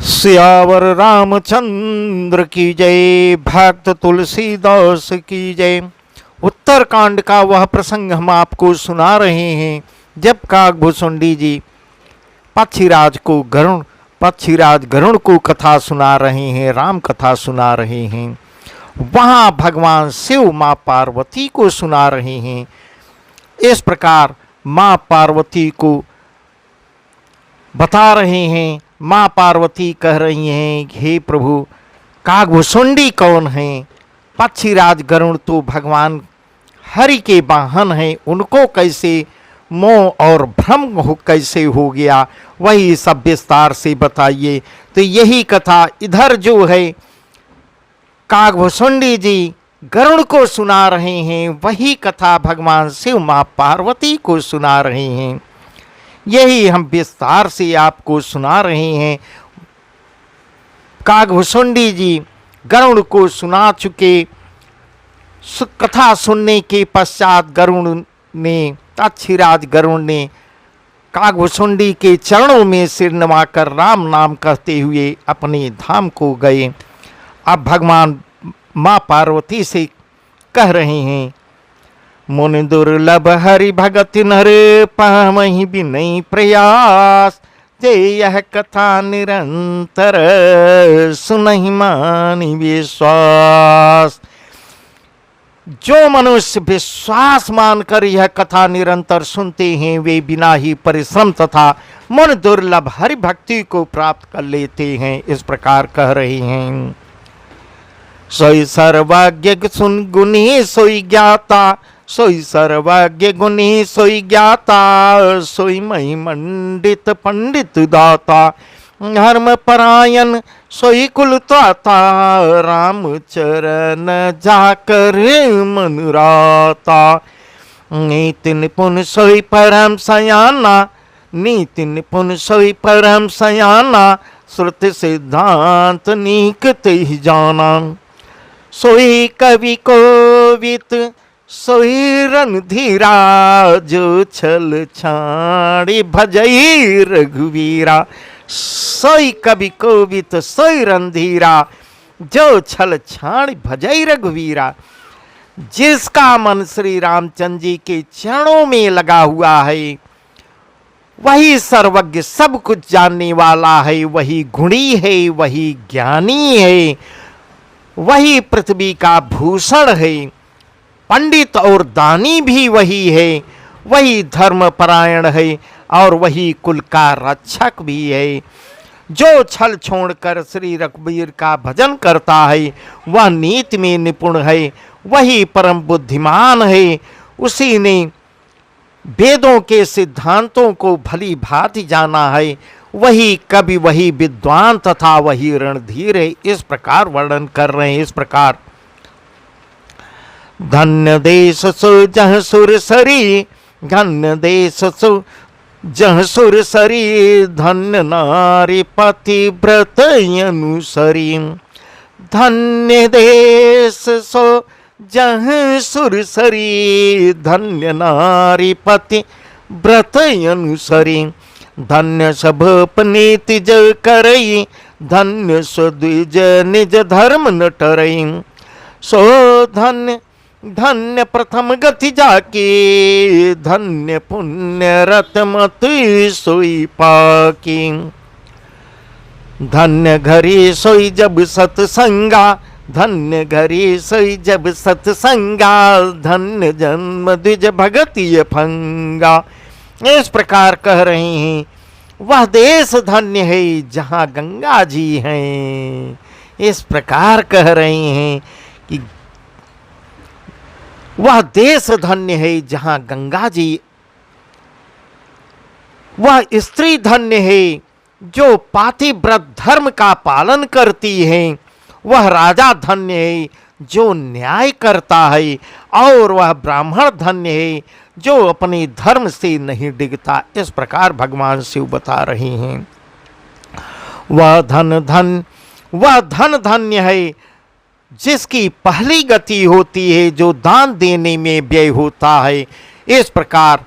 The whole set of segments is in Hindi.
सियावर रामचंद्र की जय। भक्त तुलसीदास की जय। उत्तरकांड का वह प्रसंग हम आपको सुना रहे हैं जब काकभूषुंडी जी पक्षीराज गरुड़ को कथा सुना रहे हैं, राम कथा सुना रहे हैं। वहाँ भगवान शिव माँ पार्वती को सुना रहे हैं। इस प्रकार माँ पार्वती को बता रहे हैं। माँ पार्वती कह रही हैं, हे प्रभु, काकभूषुंडी कौन हैं? पक्षीराज गरुड़ तो भगवान हरि के वाहन हैं, उनको कैसे मोह और भ्रम कैसे हो गया, वही सब विस्तार से बताइए। तो यही कथा इधर जो है काकभूषुंडी जी गरुड़ को सुना रहे हैं, वही कथा भगवान शिव माँ पार्वती को सुना रहे हैं। यही हम विस्तार से आपको सुना रहे हैं। काकभूषुंडी जी गरुड़ को सुना चुके। कथा सुनने के पश्चात पक्षीराज गरुड़ ने काकभूषुंडी के चरणों में सिर नवाकर राम नाम कहते हुए अपने धाम को गए। अब भगवान माँ पार्वती से कह रहे हैं, मुनि दुर्लभ हरि भगति नर पामहि बिनई प्रयास, जे यह कथा निरंतर सुनहि मानि विश्वास। जो मनुष्य विश्वास मानकर यह कथा निरंतर सुनते हैं, वे बिना ही परिश्रम तथा मन दुर्लभ हरि भक्ति को प्राप्त कर लेते हैं। इस प्रकार कह रहे हैं, सोई सर्वज्ञ सुन गुणी सोई ज्ञाता, सोई सर्वज्ञ गुणी सोई ज्ञाता, सोई मही मंडित पंडित दाता, धर्म परायण सोई कुल त्राता, राम चरण जाकर मन राता। नीति निपुण सोई परम सयाना, नीति निपुण सोई परम सयाना, श्रुति सिद्धांत नीक ही जाना। सोई कवि कोवित सोई रणधीरा, जो छल छाड़ी भजई रघुवीरा। सोई कवि कोवित सोई रणधीरा, जो छल छाड़ी भजई रघुवीरा। जिसका मन श्री रामचंद्र जी के चरणों में लगा हुआ है, वही सर्वज्ञ सब कुछ जानने वाला है, वही गुणी है, वही ज्ञानी है, वही पृथ्वी का भूषण है, पंडित और दानी भी वही है, वही धर्म परायण है और वही कुल का रक्षक भी है। जो छल छोड़कर श्री रघुवीर का भजन करता है, वह नीति में निपुण है, वही परम बुद्धिमान है। उसी ने वेदों के सिद्धांतों को भली भांति जाना है, वही कवि, वही विद्वान तथा वही रणधीर है। इस प्रकार वर्णन कर रहे हैं। इस प्रकार, धन्य देश सो जह सुर सरी, धन्य देश सो जह सुर सरी, धन्य नारी पति व्रत अनुसरी। धन्य देश सो जह सुर सरी, धन्य नारी पति व्रत अनुसरी। धन्य सब पनीति जग करई, धन्य स्वद्विज निज धर्म न टरई। सो धन्य धन्य प्रथम गति जाकी, धन्य पुण्य रत मत सोई पाकी। धन्य घरी सोई जब सतसंगा, धन्य घरी सोई जब सतसंगा, धन्य जन्म द्विज भगति फंगा। इस प्रकार कह रहे हैं, वह देश धन्य है जहाँ गंगा जी हैं। इस प्रकार कह रहे हैं कि वह देश धन्य है जहाँ गंगा जी, वह स्त्री धन्य है जो पातिव्रत धर्म का पालन करती है, वह राजा धन्य है जो न्याय करता है, और वह ब्राह्मण धन्य है जो अपने धर्म से नहीं डिगता। इस प्रकार भगवान शिव बता रहे हैं। वह धन धन्य है जिसकी पहली गति होती है, जो दान देने में व्यय होता है। इस प्रकार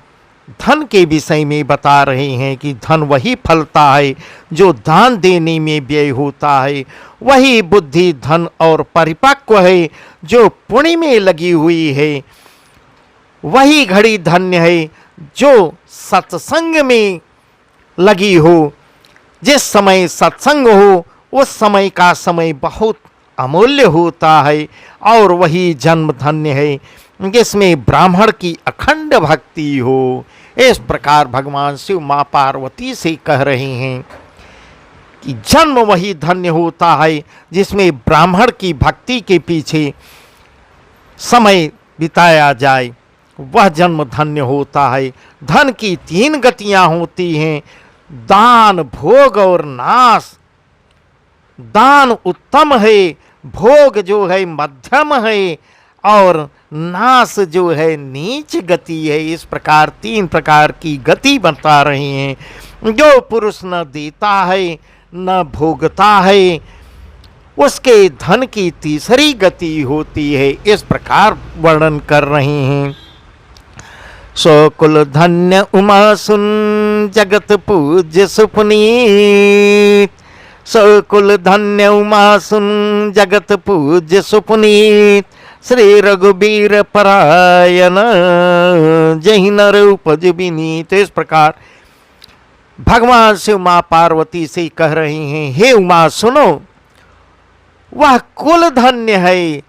धन के विषय में बता रहे हैं कि धन वही फलता है जो दान देने में व्यय होता है, वही बुद्धि धन और परिपक्व है जो पुण्य में लगी हुई है, वही घड़ी धन्य है जो सत्संग में लगी हो। जिस समय सत्संग हो उस समय का समय बहुत अमूल्य होता है, और वही जन्म धन्य है जिसमें ब्राह्मण की अखंड भक्ति हो। इस प्रकार भगवान शिव माँ पार्वती से कह रहे हैं कि जन्म वही धन्य होता है जिसमें ब्राह्मण की भक्ति के पीछे समय बिताया जाए, वह जन्म धन्य होता है। धन की 3 गतियां होती हैं, दान, भोग और नाश। दान उत्तम है, भोग जो है मध्यम है, और नाश जो है नीच गति है। इस प्रकार 3 प्रकार की गति बता रहे हैं। जो पुरुष न देता है न भोगता है, उसके धन की तीसरी गति होती है। इस प्रकार वर्णन कर रहे हैं। सकुल धन्य उमा सुन जगत पूज्य सुपुनीत, सकुल धन्य उमा सुन जगत पूज्य सुपुनीत, श्री रघुबीर परायण जहि नर उपज विनीत। इस प्रकार भगवान शिव माँ पार्वती से कह रहे हैं, हे उमा सुनो, वह कुल धन्य है,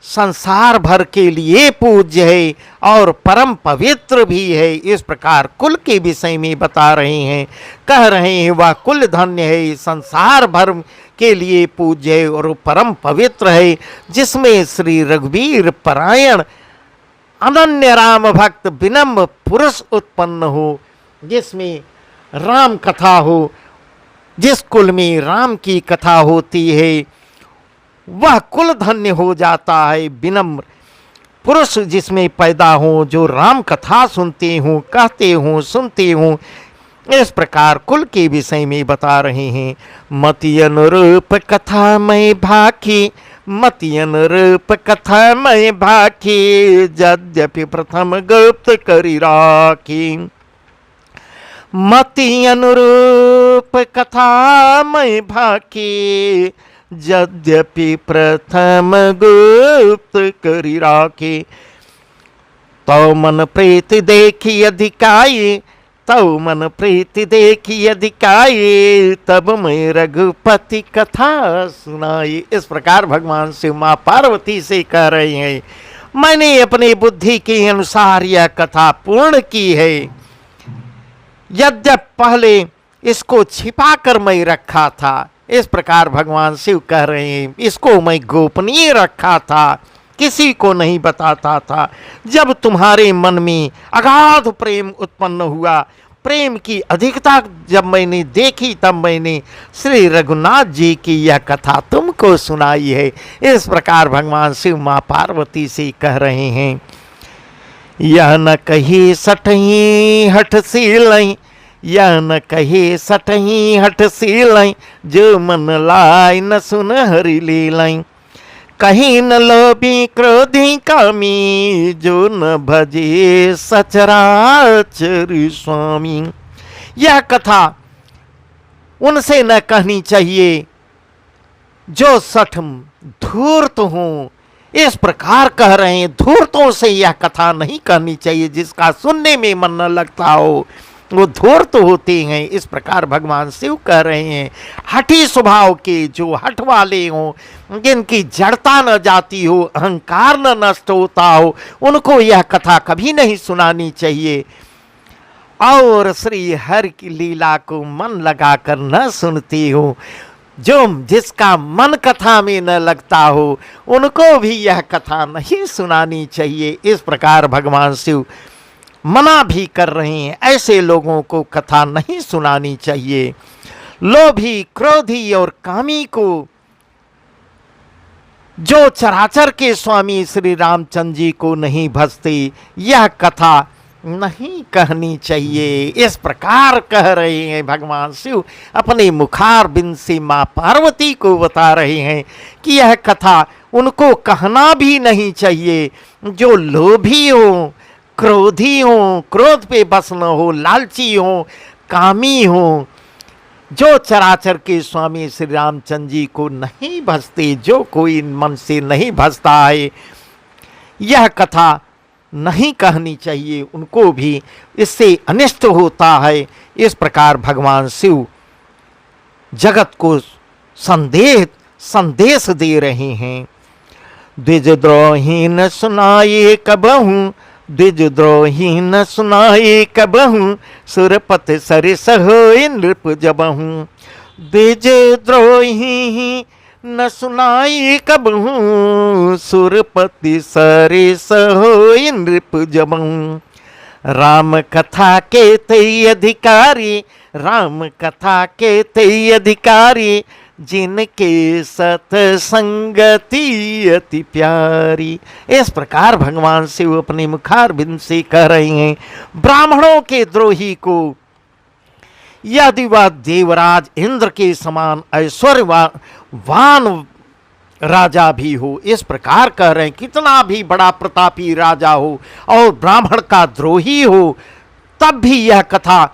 संसार भर के लिए पूज्य है और परम पवित्र भी है। इस प्रकार कुल के विषय में बता रहे हैं, कह रहे हैं वह कुल धन्य है, संसार भर के लिए पूज्य है और परम पवित्र है, जिसमें श्री रघुवीर परायण अनन्य राम भक्त विनम्र पुरुष उत्पन्न हो, जिसमें राम कथा हो। जिस कुल में राम की कथा होती है वह कुल धन्य हो जाता है। विनम्र पुरुष जिसमें पैदा हो, जो राम कथा सुनते हों, कहते हों, सुनते हों। इस प्रकार कुल के विषय में बता रहे हैं। मति अनुरूप कथा मैं भाखी, मति अनुरूप कथा मैं भाखी, यद्यपि प्रथम गुप्त करी राखी। मति अनुरूप कथा मैं भाखी, यद्यपि प्रथम गुप्त करी राखे। तो मन प्रीति देखी अधिकाई, तो मन प्रीति देखी अधिकाई, तब मैं रघुपति कथा सुनाई। इस प्रकार भगवान शिव माँ पार्वती से कह रहे हैं, मैंने अपनी बुद्धि के अनुसार यह कथा पूर्ण की है। यद्यप पहले इसको छिपा कर मैं रखा था, इस प्रकार भगवान शिव कह रहे हैं, इसको मैं गोपनीय रखा था, किसी को नहीं बताता था। जब तुम्हारे मन में अगाध प्रेम उत्पन्न हुआ, प्रेम की अधिकता जब मैंने देखी, तब मैंने श्री रघुनाथ जी की यह कथा तुमको सुनाई है। इस प्रकार भगवान शिव माँ पार्वती से कह रहे हैं, यह न कही सठही हठ सीलई, यह न कहे सठही हठ सीलई, जो मन लाई न सुन हरि लीलई। कहीं न लोभी क्रोधी कामी, जो न भजे सचराचर स्वामी। यह कथा उनसे न कहनी चाहिए जो सठ धूर्त हों। इस प्रकार कह रहे हैं, धूर्तों से यह कथा नहीं कहनी चाहिए। जिसका सुनने में मन न लगता हो वो धूर्त होते हैं। इस प्रकार भगवान शिव कह रहे हैं, हठी स्वभाव के, जो हठ वाले हों, जिनकी जड़ता न जाती हो, अहंकार न नष्ट होता हो, उनको यह कथा कभी नहीं सुनानी चाहिए। और श्री हरि की लीला को मन लगाकर न सुनती हो, जो जिसका मन कथा में न लगता हो, उनको भी यह कथा नहीं सुनानी चाहिए। इस प्रकार भगवान शिव मना भी कर रहे हैं, ऐसे लोगों को कथा नहीं सुनानी चाहिए। लोभी, क्रोधी और कामी को, जो चराचर के स्वामी श्री रामचंद्र जी को नहीं भजते, यह कथा नहीं कहनी चाहिए। इस प्रकार कह रहे हैं भगवान शिव, अपने मुखार बिंद से माँ पार्वती को बता रहे हैं कि यह कथा उनको कहना भी नहीं चाहिए, जो लोभी हो, क्रोधी हों, क्रोध पे बस न हो, लालची हों, कामी हों, जो चराचर के स्वामी श्री रामचंद्र जी को नहीं भजते, जो कोई मन से नहीं भजता है, यह कथा नहीं कहनी चाहिए, उनको भी इससे अनिष्ट होता है। इस प्रकार भगवान शिव जगत को संदेश दे रहे हैं। द्विजद्रोही न सुनाए कबहू, द्विजद्रोही न सुनाए कबहू, सुरपत सरिस होए नृप जबहू। द्विजद्रोही न सुनाई कबहू, सुरपति सरिस होए नृप जबहू। राम कथा के तई अधिकारी, राम कथा के तई अधिकारी, जिनके सतसंगति अति प्यारी। इस प्रकार भगवान शिव अपने मुखारबिंद से कह रहे हैं, ब्राह्मणों के द्रोही को यदि वह देवराज इंद्र के समान ऐश्वर्यवान राजा भी हो, इस प्रकार कह रहे हैं, कितना भी बड़ा प्रतापी राजा हो और ब्राह्मण का द्रोही हो, तब भी यह कथा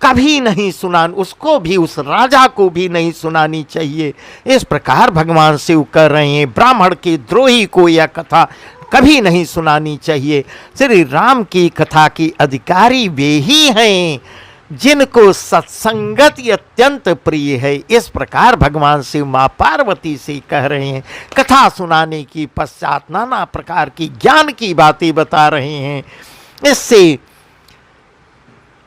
कभी नहीं सुनान, उसको भी, उस राजा को भी नहीं सुनानी चाहिए। इस प्रकार भगवान शिव कह रहे हैं, ब्राह्मण के द्रोही को यह कथा कभी नहीं सुनानी चाहिए। श्री राम की कथा की अधिकारी वे ही हैं जिनको सत्संगति अत्यंत प्रिय है। इस प्रकार भगवान शिव माँ पार्वती से कह रहे हैं, कथा सुनाने की पश्चात नाना प्रकार की ज्ञान की बातें बता रहे हैं। इससे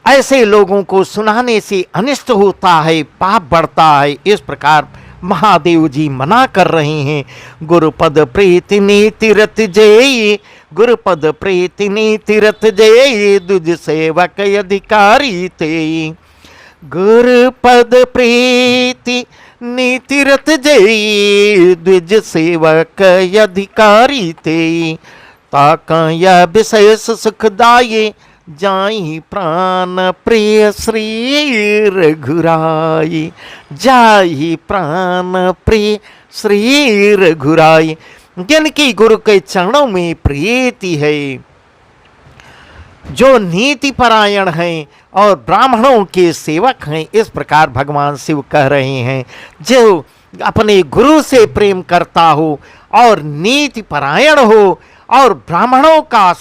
ऐसे लोगों को सुनाने से अनिष्ट होता है, पाप बढ़ता है। इस प्रकार महादेव जी मना कर रहे हैं। गुरुपद प्रीति नीति रत जय, गुरुपद प्रीति नीति रत जय, दुज सेवक अधिकारी ते। गुरुपद प्रीति नीति रत जय, द्विज सेवक अधिकारी ते। ताका यह विशेष सुखदाये, जाई प्राण प्रिय श्री रघुराई, जाई प्राण प्रिय श्री रघुराई। जिनकी गुरु के चरणों में प्रीति है, जो नीति परायण हैं और ब्राह्मणों के सेवक हैं। इस प्रकार भगवान शिव कह रहे हैं, जो अपने गुरु से प्रेम करता हो और नीति परायण हो और ब्राह्मणों का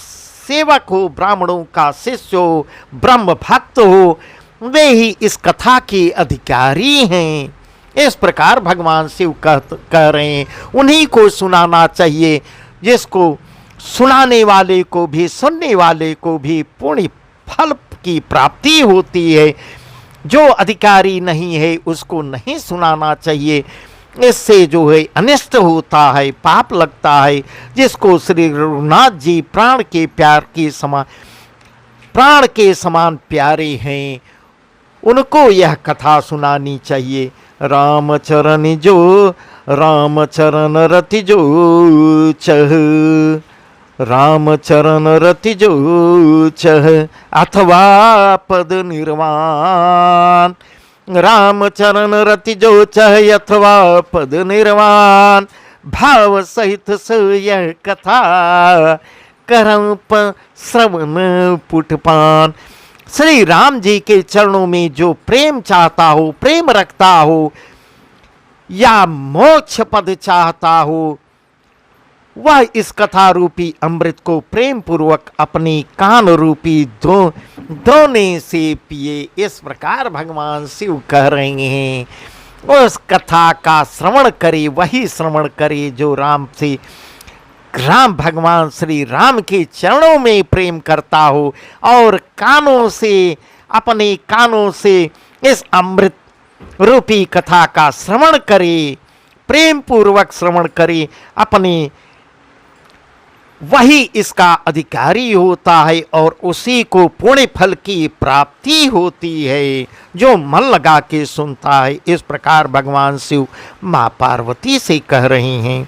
सेवक हो, ब्राह्मणों का शिष्य हो, ब्रह्म भक्त हो, वे ही इस कथा के अधिकारी हैं। इस प्रकार भगवान शिव कह रहे हैं, उन्हीं को सुनाना चाहिए, जिसको सुनाने वाले को भी, सुनने वाले को भी पुण्य फल की प्राप्ति होती है। जो अधिकारी नहीं है उसको नहीं सुनाना चाहिए, इससे जो है अनिष्ट होता है, पाप लगता है। जिसको श्री रघुनाथ जी प्राण के प्यार के समान, प्राण के समान प्यारे हैं, उनको यह कथा सुनानी चाहिए। रामचरण जो, रामचरण रति जो चह, रामचरण रति जो चह, अथवा पद निर्वाण। रामचरण रति जो चह अथवा पद निर्वाण, भाव सहित यह कथा करम श्रवण पुटपान। श्री राम जी के चरणों में जो प्रेम चाहता हो, प्रेम रखता हो, या मोक्ष पद चाहता हो, वह इस कथा रूपी अमृत को प्रेम पूर्वक अपनी कान रूपी दोने से पिए। इस प्रकार भगवान शिव कह रहे हैं, उस कथा का श्रवण करे, वही श्रवण करे जो राम भगवान श्री राम के चरणों में प्रेम करता हो और कानों से, अपने कानों से इस अमृत रूपी कथा का श्रवण करे, प्रेम पूर्वक श्रवण करे, अपने वही इसका अधिकारी होता है और उसी को पुण्य फल की प्राप्ति होती है, जो मन लगा के सुनता है। इस प्रकार भगवान शिव माँ पार्वती से कह रहे हैं,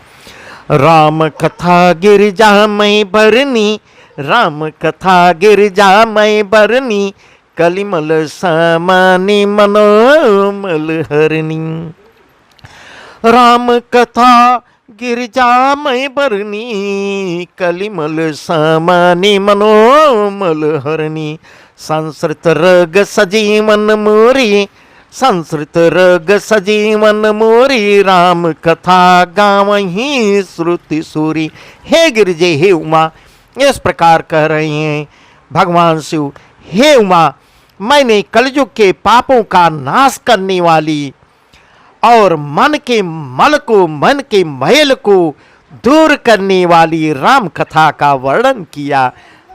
राम कथा गिरिजा मैं बरनी, राम कथा गिरिजा मैं बरनी, कलिमल समानी मनोमल हरनी। राम कथा गिरजा मैं बरनी कलिमल समनी मनोमल हरनी। संस्कृत रग सजीवन मोरी, संस्कृत रग सजीवन मोरी, राम कथा गावहीं श्रुति सूरी। हे गिरजे, हे उमा, इस प्रकार कह रहे हैं भगवान शिव, हे उमा, मैंने कलयुग के पापों का नाश करने वाली और मन के मल को, मन के मैल को दूर करने वाली राम कथा का वर्णन किया,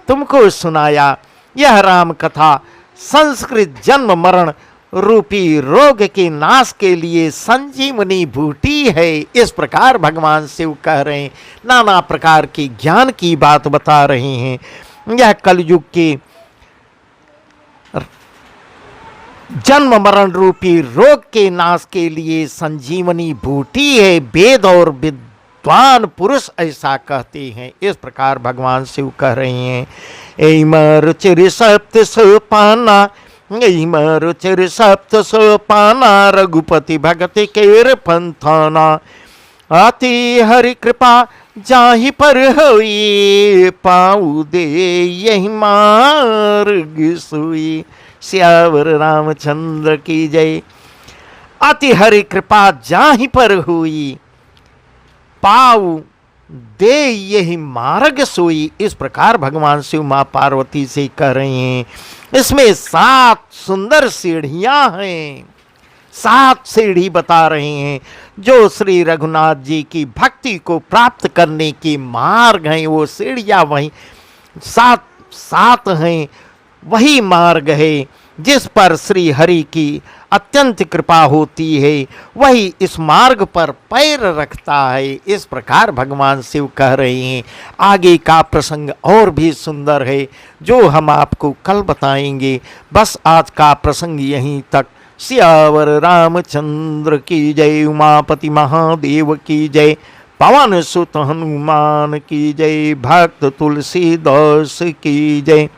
तुमको सुनाया। यह राम कथा संस्कृत जन्म मरण रूपी रोग के नाश के लिए संजीवनी बूटी है। इस प्रकार भगवान शिव कह रहे हैं, नाना प्रकार के ज्ञान की बात बता रहे हैं। यह कलयुग के जन्म मरण रूपी रोग के नाश के लिए संजीवनी बूटी है। वेद और विद्वान पुरुष ऐसा कहते हैं। इस प्रकार भगवान शिव कह रहे हैं, ऐम रुचिर सप्त सोपाना, ऐम रुचिर सप्त सोपाना, रघुपति भगति केर पंथाना। अति हरि कृपा जाहि पर होई, पाऊ दे यही मार्ग सोई। श्यावर रामचंद्र की जय। अति हरि कृपा जाहि पर हुई, पाऊ दे यही मार्ग सोई। इस प्रकार भगवान शिव मां पार्वती से कह रहे हैं। इसमें 7 सुंदर सीढ़ियां हैं, 7 सीढ़ी बता रहे हैं जो श्री रघुनाथ जी की भक्ति को प्राप्त करने के मार्ग हैं। वो सीढ़ियां वही 7 हैं, वही मार्ग है जिस पर श्री हरि की अत्यंत कृपा होती है, वही इस मार्ग पर पैर रखता है। इस प्रकार भगवान शिव कह रहे हैं। आगे का प्रसंग और भी सुंदर है जो हम आपको कल बताएंगे। बस आज का प्रसंग यहीं तक। सियावर रामचंद्र की जय। उमापति महादेव की जय। पवन सुत हनुमान की जय। भक्त तुलसीदास की जय।